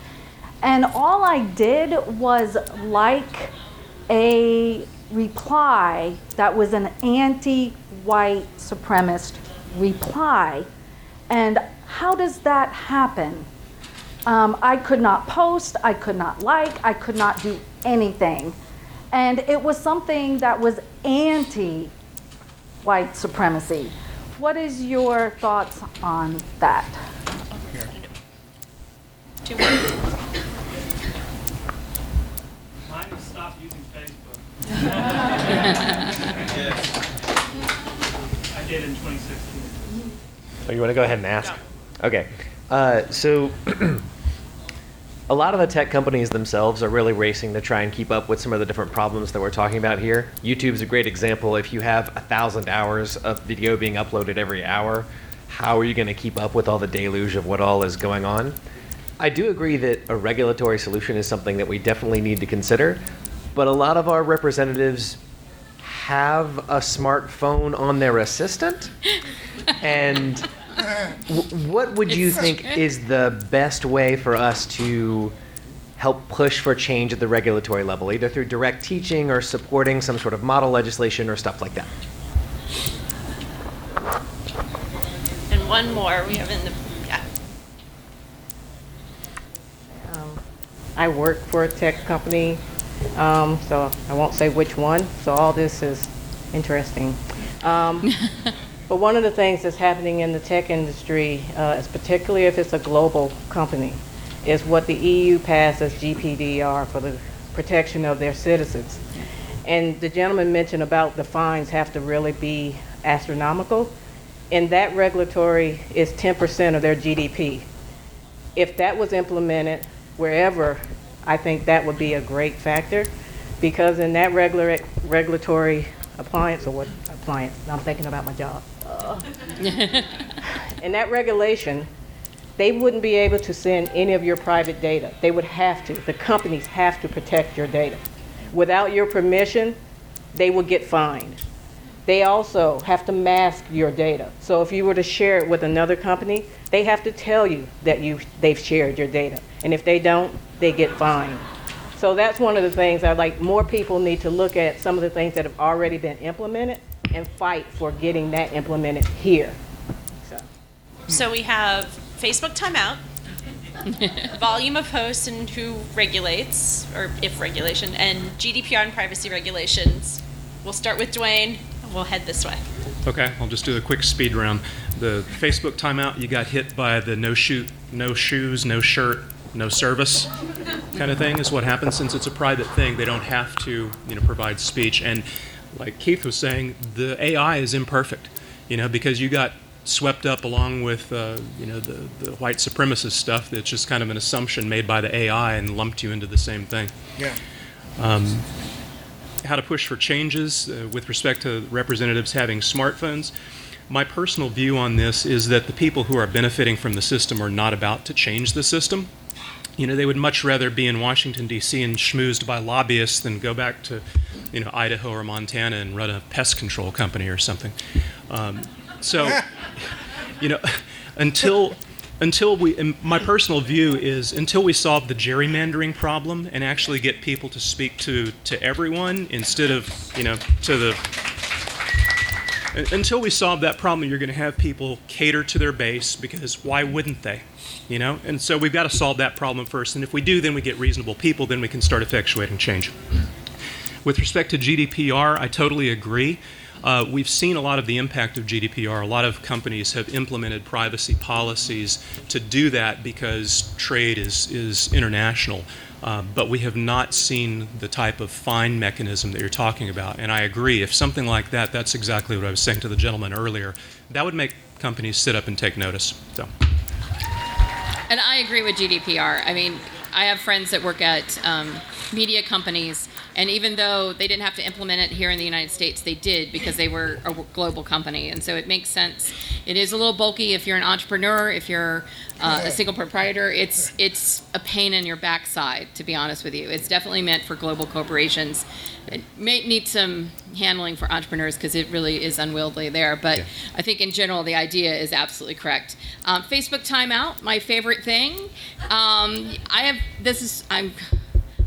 and all I did was like a reply that was an anti-white supremacist reply. And how does that happen? I could not post, I could not like, I could not do anything. And it was something that was anti-white supremacy. What is your thoughts on that? Mine has stopped using Facebook. I did in 2016. Oh, you want to go ahead and ask? Okay. So a lot of the tech companies themselves are really racing to try and keep up with some of the different problems that we're talking about here. YouTube's a great example. If you have 1,000 hours of video being uploaded every hour, how are you going to keep up with all the deluge of what all is going on? I do agree that a regulatory solution is something that we definitely need to consider, but a lot of our representatives have a smartphone on their assistant, and what would you think is the best way for us to help push for change at the regulatory level, either through direct teaching or supporting some sort of model legislation or stuff like that? And one more we have in the, I work for a tech company, so I won't say which one, so all this is interesting. But one of the things that's happening in the tech industry, is particularly if it's a global company, is what the EU passed as GDPR for the protection of their citizens. And the gentleman mentioned about the fines have to really be astronomical, and that regulatory is 10% of their GDP. If that was implemented wherever, I think that would be a great factor, because in that regulatory appliance, or what appliance, I'm thinking about my job. In that regulation, they wouldn't be able to send any of your private data. They would have to, the companies have to protect your data. Without your permission, they would get fined. They also have to mask your data. So if you were to share it with another company, they have to tell you that they've shared your data. And if they don't, they get fined. So that's one of the things I like. More people need to look at some of the things that have already been implemented and fight for getting that implemented here. So we have Facebook timeout, volume of posts and who regulates, or if regulation, and GDPR and privacy regulations. We'll start with Dwayne, and we'll head this way. Okay, I'll just do a quick speed round. The Facebook timeout, you got hit by the no shoes, no shirt, no service kind of thing is what happens. Since it's a private thing, they don't have to, provide speech. And like Keith was saying, the AI is imperfect, because you got swept up along with, the white supremacist stuff that's just kind of an assumption made by the AI and lumped you into the same thing. Yeah. How to push for changes with respect to representatives having smartphones. My personal view on this is that the people who are benefiting from the system are not about to change the system. They would much rather be in Washington, D.C. and schmoozed by lobbyists than go back to, Idaho or Montana and run a pest control company or something. My personal view is until we solve the gerrymandering problem and actually get people to speak to everyone instead of, until we solve that problem, you're going to have people cater to their base, because why wouldn't they? And so we've got to solve that problem first. And if we do, then we get reasonable people, then we can start effectuating change. With respect to GDPR, I totally agree. We've seen a lot of the impact of GDPR. A lot of companies have implemented privacy policies to do that because trade is international. But we have not seen the type of fine mechanism that you're talking about. And I agree, if something like that, that's exactly what I was saying to the gentleman earlier, that would make companies sit up and take notice. So. And I agree with GDPR. I mean, I have friends that work at media companies, and even though they didn't have to implement it here in the United States, they did because they were a global company. And so it makes sense. It is a little bulky if you're an entrepreneur, if you're a single proprietor. It's a pain in your backside, to be honest with you. It's definitely meant for global corporations. It may need some handling for entrepreneurs because it really is unwieldy there. But I think in general, the idea is absolutely correct. Facebook Timeout, my favorite thing.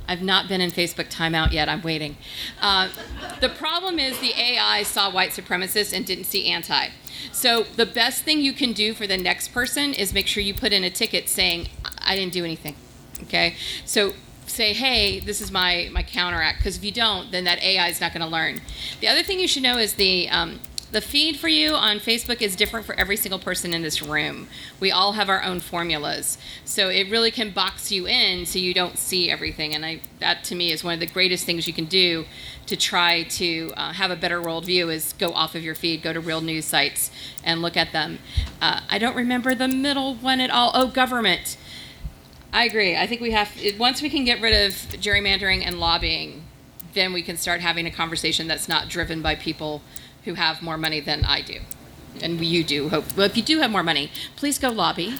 I've not been in Facebook Timeout yet. I'm waiting. The problem is the AI saw white supremacists and didn't see anti. So the best thing you can do for the next person is make sure you put in a ticket saying, I didn't do anything. Okay? So say, hey, this is my counteract. Because if you don't, then that AI is not going to learn. The other thing you should know is the feed for you on Facebook is different for every single person in this room. We all have our own formulas. So it really can box you in so you don't see everything. And that, to me, is one of the greatest things you can do to try to have a better worldview is go off of your feed, go to real news sites and look at them. I don't remember the middle one at all. Oh, government. I agree. I think once we can get rid of gerrymandering and lobbying, then we can start having a conversation that's not driven by people who have more money than I do. And you do. Well, if you do have more money, please go lobby.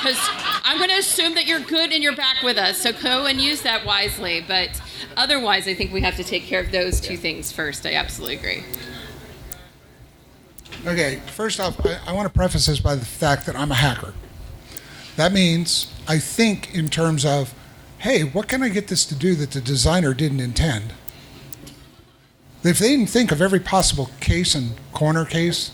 Because I'm going to assume that you're good and you're back with us. So go and use that wisely. But otherwise, I think we have to take care of those two things first. I absolutely agree. Okay, first off, I want to preface this by the fact that I'm a hacker. That means I think in terms of, hey, what can I get this to do that the designer didn't intend? If they didn't think of every possible case and corner case,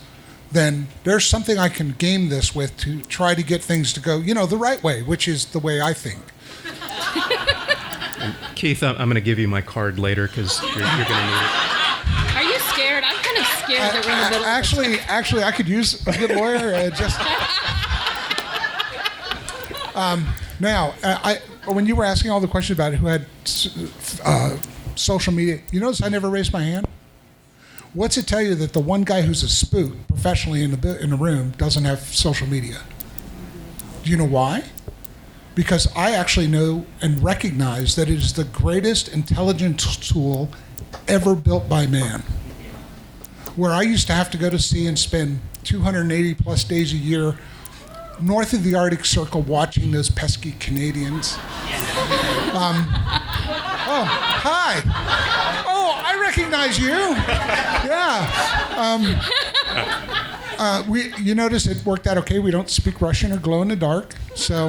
then there's something I can game this with to try to get things to go, the right way, which is the way I think. Keith, I'm going to give you my card later because you're going to need it. Are you scared? I'm kind of scared that we're in the middle Actually, I could use a good lawyer. Now, when you were asking all the questions about who had social media, you notice I never raised my hand? What's it tell you that the one guy who's a spook professionally in the room doesn't have social media? Do you know why? Because I actually know and recognize that it is the greatest intelligence tool ever built by man. Where I used to have to go to sea and spend 280 plus days a year north of the Arctic Circle watching those pesky Canadians. Oh, hi. Oh, I recognize you. Yeah. You notice it worked out okay. We don't speak Russian or glow in the dark. So.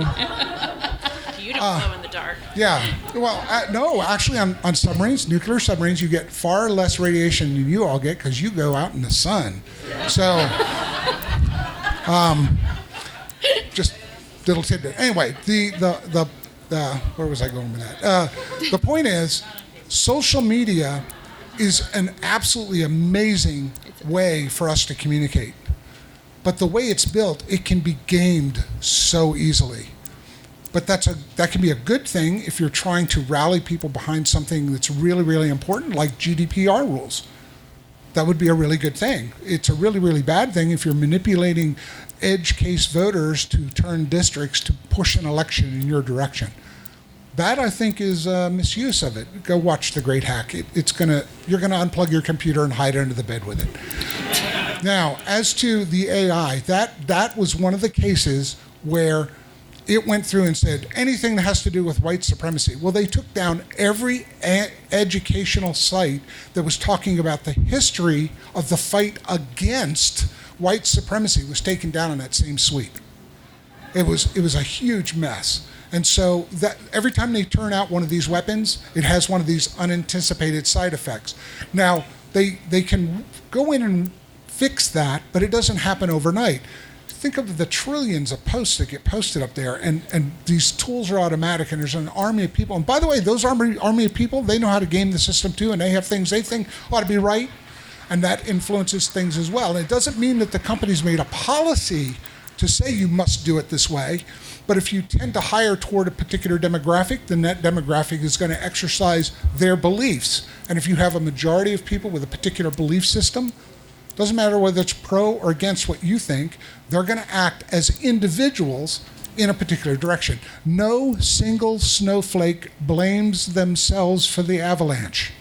You don't glow in the dark. Yeah. Well, no, actually on submarines, nuclear submarines, you get far less radiation than you all get because you go out in the sun. So, just little tidbit. Anyway, where was I going with that? The point is, social media is an absolutely amazing way for us to communicate. But the way it's built, it can be gamed so easily. But that can be a good thing if you're trying to rally people behind something that's really, really important, like GDPR rules. That would be a really good thing. It's a really, really bad thing if you're manipulating edge case voters to turn districts to push an election in your direction. That, I think, is misuse of it. Go watch The Great Hack. You're gonna unplug your computer and hide under the bed with it. Now, as to the AI, that was one of the cases where it went through and said anything that has to do with white supremacy. Well, they took down every educational site that was talking about the history of the fight against white supremacy was taken down in that same sweep. It was a huge mess. And so that every time they turn out one of these weapons, it has one of these unanticipated side effects. Now, they can go in and fix that, but it doesn't happen overnight. Think of the trillions of posts that get posted up there, and these tools are automatic, and there's an army of people. And by the way, those army of people, they know how to game the system too, and they have things they think ought to be right, and that influences things as well. And it doesn't mean that the company's made a policy to say you must do it this way, but if you tend to hire toward a particular demographic, then that demographic is going to exercise their beliefs. And if you have a majority of people with a particular belief system, doesn't matter whether it's pro or against what you think, they're going to act as individuals in a particular direction. No single snowflake blames themselves for the avalanche.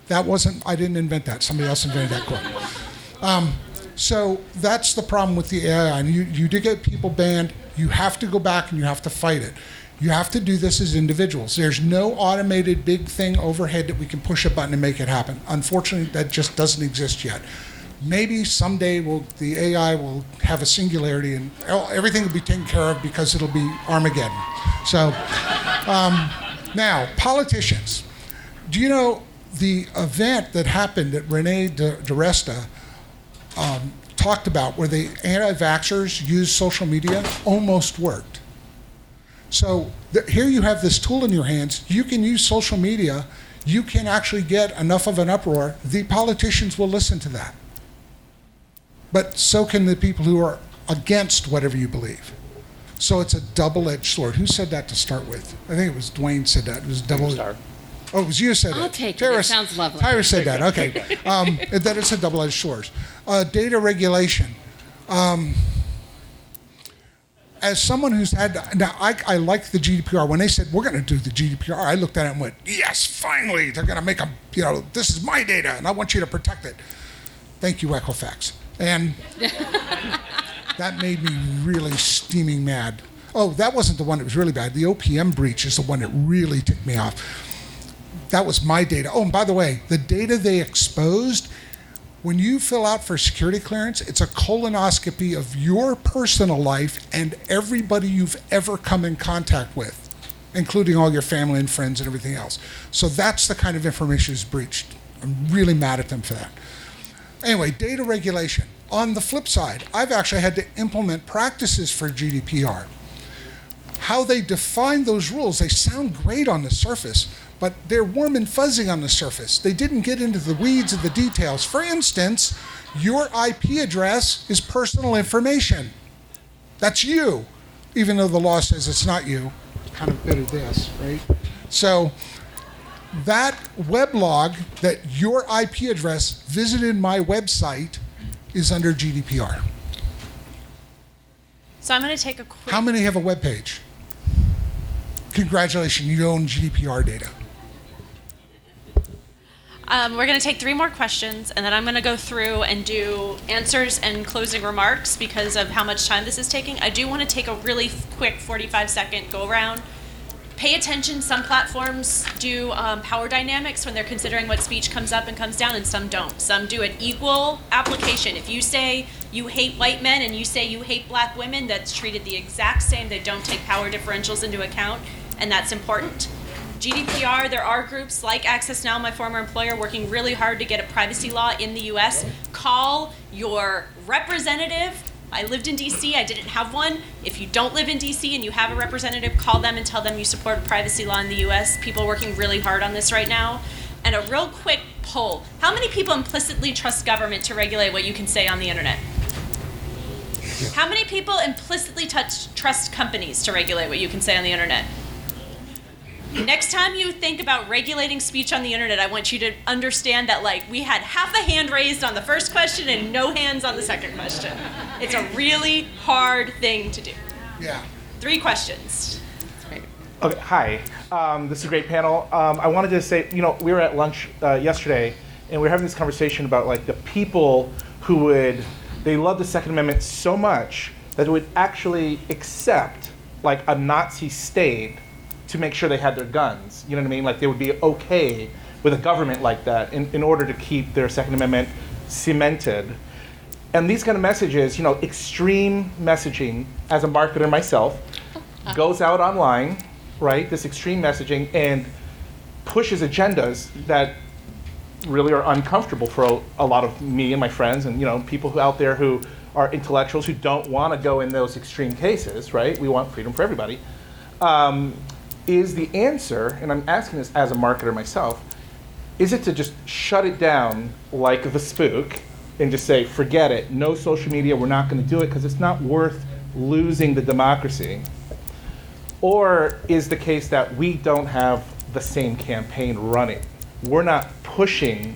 That wasn't, I didn't invent that. Somebody else invented that quote. So that's the problem with the AI. And you do get people banned. You have to go back and you have to fight it. You have to do this as individuals. There's no automated big thing overhead that we can push a button and make it happen. Unfortunately, that just doesn't exist yet. Maybe someday the AI will have a singularity and everything will be taken care of because it'll be Armageddon. So now, politicians. Do you know the event that happened that Rene DiResta talked about where the anti-vaxxers used social media almost worked? So here you have this tool in your hands. You can use social media. You can actually get enough of an uproar. The politicians will listen to that. But so can the people who are against whatever you believe. So it's a double-edged sword. Who said that to start with? I think it was Dwayne said that. It was Oh, it was you said I'll it. take Tyra, it. It sounds lovely. Tyra said that. Okay. That it's a double-edged sword. Data regulation. As someone who's had, now I like the GDPR. When they said, we're going to do the GDPR, I looked at it and went, yes, finally, they're going to make this is my data, and I want you to protect it. Thank you, Equifax. And that made me really steaming mad. Oh, that wasn't the one that was really bad. The OPM breach is the one that really ticked me off. That was my data. Oh, and by the way, the data they exposed, when you fill out for security clearance, it's a colonoscopy of your personal life and everybody you've ever come in contact with, including all your family and friends and everything else. So that's the kind of information that's breached. I'm really mad at them for that. Anyway, data regulation. On the flip side, I've actually had to implement practices for GDPR. How they define those rules, they sound great on the surface, but they're warm and fuzzy on the surface. They didn't get into the weeds of the details. For instance, your IP address is personal information. That's you, even though the law says it's not you. It's kind of a bit of this, right? So that weblog that your IP address visited my website is under GDPR. So I'm going to take a quick... How many have a web page? Congratulations, you own GDPR data. We're going to take 3 more questions, and then I'm going to go through and do answers and closing remarks because of how much time this is taking. I do want to take a really quick 45-second go-around. Pay attention. Some platforms do power dynamics when they're considering what speech comes up and comes down, and some don't. Some do an equal application. If you say you hate white men and you say you hate black women, that's treated the exact same. They don't take power differentials into account, and that's important. GDPR, there are groups like Access Now, my former employer, working really hard to get a privacy law in the US. Call your representative. I lived in DC, I didn't have one. If you don't live in DC and you have a representative, call them and tell them you support a privacy law in the US. People are working really hard on this right now. And a real quick poll. How many people implicitly trust government to regulate what you can say on the internet? How many people implicitly trust companies to regulate what you can say on the internet? Next time you think about regulating speech on the internet, I want you to understand that we had half a hand raised on the first question and no hands on the second question. It's a really hard thing to do. Yeah. 3 questions. Okay, hi. This is a great panel. I wanted to say, we were at lunch yesterday, and we're having this conversation about like the people who they love the Second Amendment so much that they would actually accept like a Nazi state to make sure they had their guns. You know what I mean? Like they would be okay with a government like that in order to keep their Second Amendment cemented. And these kind of messages, extreme messaging, as a marketer myself, goes out online, right? This extreme messaging and pushes agendas that really are uncomfortable for a lot of me and my friends and people who out there who are intellectuals who don't want to go in those extreme cases, right? We want freedom for everybody. Is the answer, and I'm asking this as a marketer myself, is it to just shut it down like the spook and just say, forget it, no social media, we're not going to do it because it's not worth losing the democracy? Or is the case that we don't have the same campaign running? We're not pushing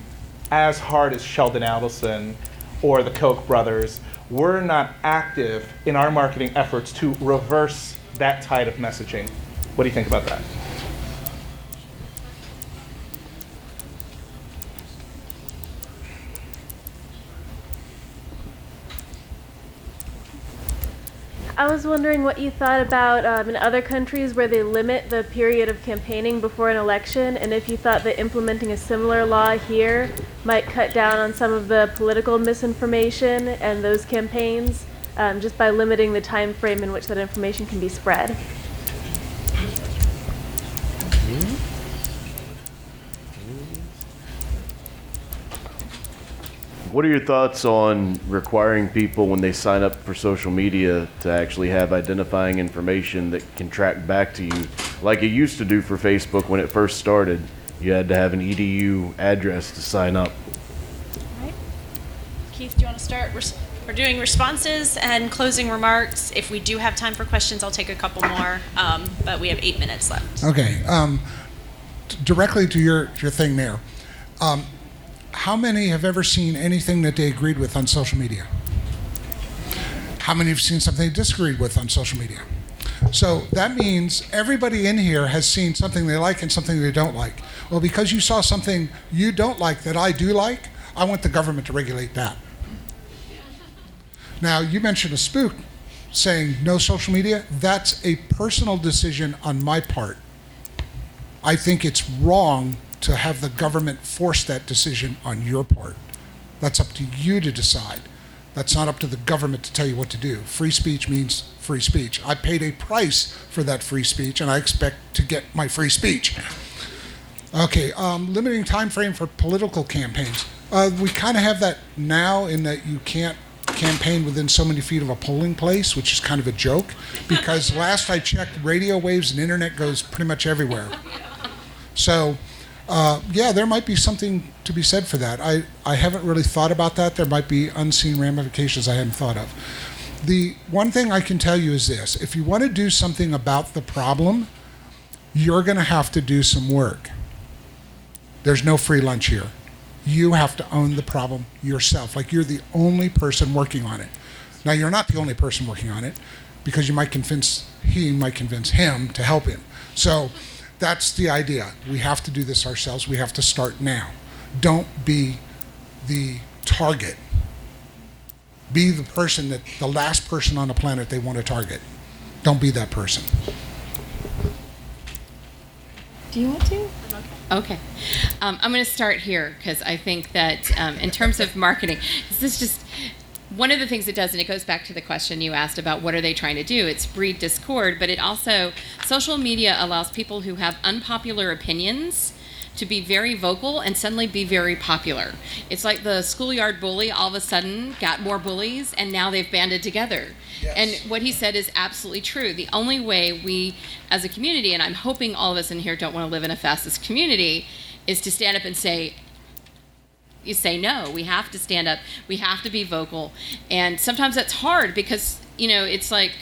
as hard as Sheldon Adelson or the Koch brothers. We're not active in our marketing efforts to reverse that tide of messaging. What do you think about that? I was wondering what you thought about in other countries where they limit the period of campaigning before an election, and if you thought that implementing a similar law here might cut down on some of the political misinformation and those campaigns, just by limiting the time frame in which that information can be spread. What are your thoughts on requiring people when they sign up for social media to actually have identifying information that can track back to you, like it used to do for Facebook when it first started? You had to have an EDU address to sign up. All right. Keith, do you want to start? We're doing responses and closing remarks. If we do have time for questions, I'll take a couple more, but we have 8 minutes left. Okay. Directly to your thing there. How many have ever seen anything that they agreed with on social media? How many have seen something they disagreed with on social media? So that means everybody in here has seen something they like and something they don't like. Well, because you saw something you don't like that I do like, I want the government to regulate that. Now, you mentioned a spook saying no social media. That's a personal decision on my part. I think it's wrong to have the government force that decision on your part. That's up to you to decide. That's not up to the government to tell you what to do. Free speech means free speech. I paid a price for that free speech, and I expect to get my free speech. Okay, limiting time frame for political campaigns. We kind of have that now in that you can't campaign within so many feet of a polling place, which is kind of a joke, because last I checked, radio waves and internet goes pretty much everywhere. So, yeah, there might be something to be said for that. I haven't really thought about that. There might be unseen ramifications I hadn't thought of. The one thing I can tell you is this. If you want to do something about the problem, you're going to have to do some work. There's no free lunch here. You have to own the problem yourself. Like you're the only person working on it. Now, you're not the only person working on it because he might convince him to help him. So that's the idea. We have to do this ourselves. We have to start now. Don't be the target. Be the person the last person on the planet they want to target. Don't be that person. Do you want to? Okay. I'm going to start here because I think that in terms of marketing, this is just one of the things it does, and it goes back to the question you asked about what are they trying to do. It's breed discord, but it also, social media allows people who have unpopular opinions to be very vocal and suddenly be very popular. It's like the schoolyard bully all of a sudden got more bullies and now they've banded together. Yes. And what he said is absolutely true. The only way we as a community, and I'm hoping all of us in here don't want to live in a fascist community, is to stand up and say no. We have to stand up. We have to be vocal. And sometimes that's hard because, it's like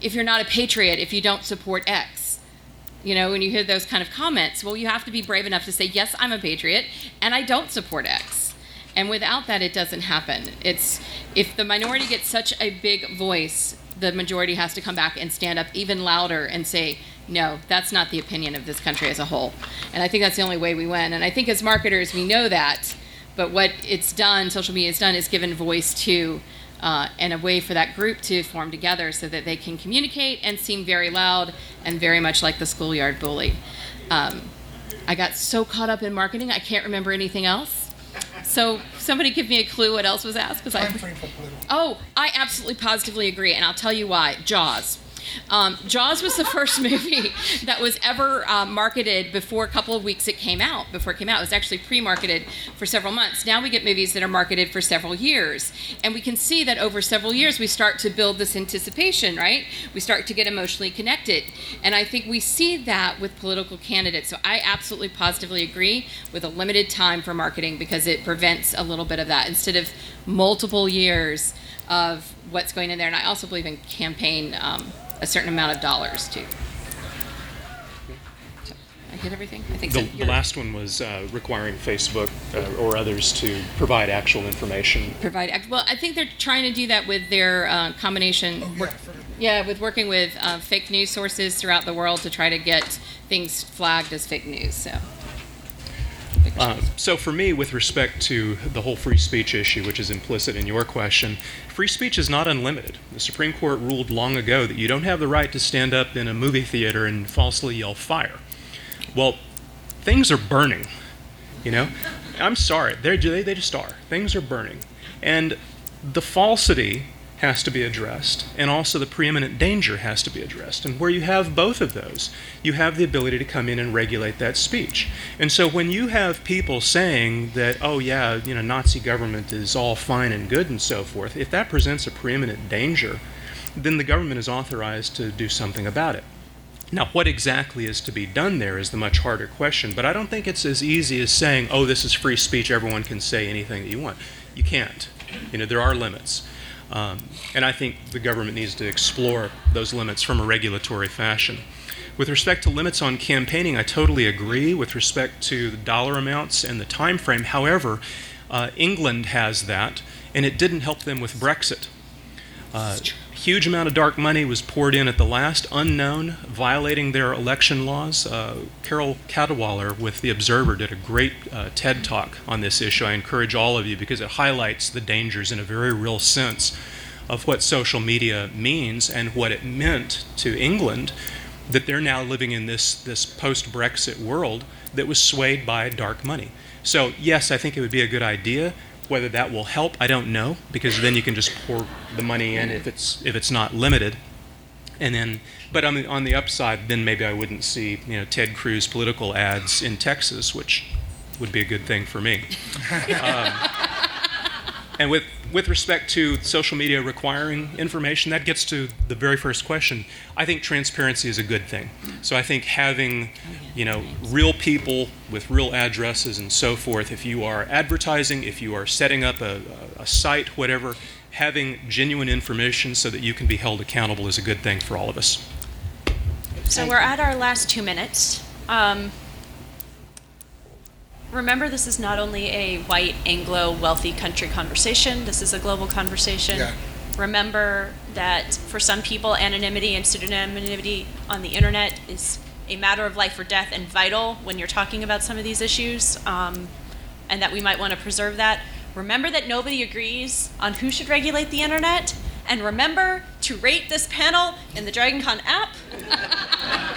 if you're not a patriot, if you don't support X, when you hear those kind of comments, well, you have to be brave enough to say, yes, I'm a patriot, and I don't support X. And without that, it doesn't happen. If the minority gets such a big voice, the majority has to come back and stand up even louder and say, No, that's not the opinion of this country as a whole. And I think that's the only way we win. And I think as marketers, we know that. But what it's done, social media has done, is given voice to and a way for that group to form together so that they can communicate and seem very loud and very much like the schoolyard bully. I got so caught up in marketing, I can't remember anything else. So somebody give me a clue what else was asked. I absolutely positively agree, and I'll tell you why. Jaws. Jaws was the first movie that was ever marketed before a couple of weeks it came out. Before it came out, it was actually pre-marketed for several months. Now we get movies that are marketed for several years. And we can see that over several years we start to build this anticipation, right? We start to get emotionally connected. And I think we see that with political candidates. So I absolutely positively agree with a limited time for marketing because it prevents a little bit of that instead of multiple years of what's going in there. And I also believe in campaign a certain amount of dollars too. So, I hit everything? I think the last one was requiring Facebook or others to provide actual information. Well, I think they're trying to do that with their combination. With working with fake news sources throughout the world to try to get things flagged as fake news. So for me, with respect to the whole free speech issue, which is implicit in your question, free speech is not unlimited. The Supreme Court ruled long ago that you don't have the right to stand up in a movie theater and falsely yell fire. Well, things are burning, you know? I'm sorry, they just are. Things are burning. And the falsity has to be addressed, and also the preeminent danger has to be addressed. And where you have both of those, you have the ability to come in and regulate that speech. And so when you have people saying that, oh yeah, you know, Nazi government is all fine and good and so forth, if that presents a preeminent danger, then the government is authorized to do something about it. Now, what exactly is to be done there is the much harder question, but I don't think it's as easy as saying, oh, this is free speech, everyone can say anything that you want. You can't. You know, there are limits. And I think the government needs to explore those limits from a regulatory fashion. With respect to limits on campaigning, I totally agree with respect to the dollar amounts and the time frame. However, England has that, and it didn't help them with Brexit. Huge amount of dark money was poured in at the last, unknown, violating their election laws. Carol Cadwallader with The Observer did a great TED Talk on this issue. I encourage all of you because it highlights the dangers in a very real sense of what social media means and what it meant to England, that they're now living in this post-Brexit world that was swayed by dark money. So yes, I think it would be a good idea. Whether that will help, I don't know, because then you can just pour the money in if it's not limited. And then, but on the upside, then maybe I wouldn't see, you know, Ted Cruz political ads in Texas, which would be a good thing for me. And with respect to social media requiring information, that gets to the very first question. I think transparency is a good thing. So I think having, you know, real people with real addresses and so forth, if you are advertising, if you are setting up a site, whatever, having genuine information so that you can be held accountable is a good thing for all of us. So we're at our last 2 minutes. Remember, this is not only a white, Anglo, wealthy country conversation. This is a global conversation. Yeah. Remember that for some people, anonymity and pseudonymity on the internet is a matter of life or death and vital when you're talking about some of these issues, and that we might want to preserve that. Remember that nobody agrees on who should regulate the internet. And remember to rate this panel in the DragonCon app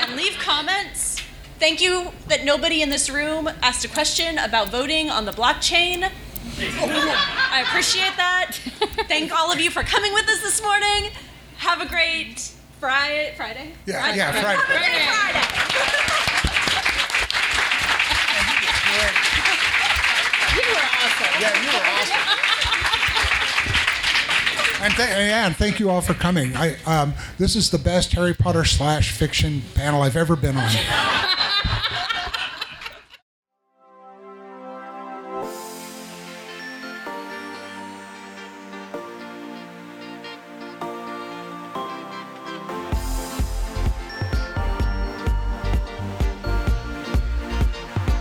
and leave comments. Thank you that nobody in this room asked a question about voting on the blockchain. I appreciate that. Thank all of you for coming with us this morning. Have a great Friday. Yeah, Friday. yeah, Friday. You were awesome. Yeah, you were awesome. And thank you all for coming. This is the best Harry Potter / fiction panel I've ever been on.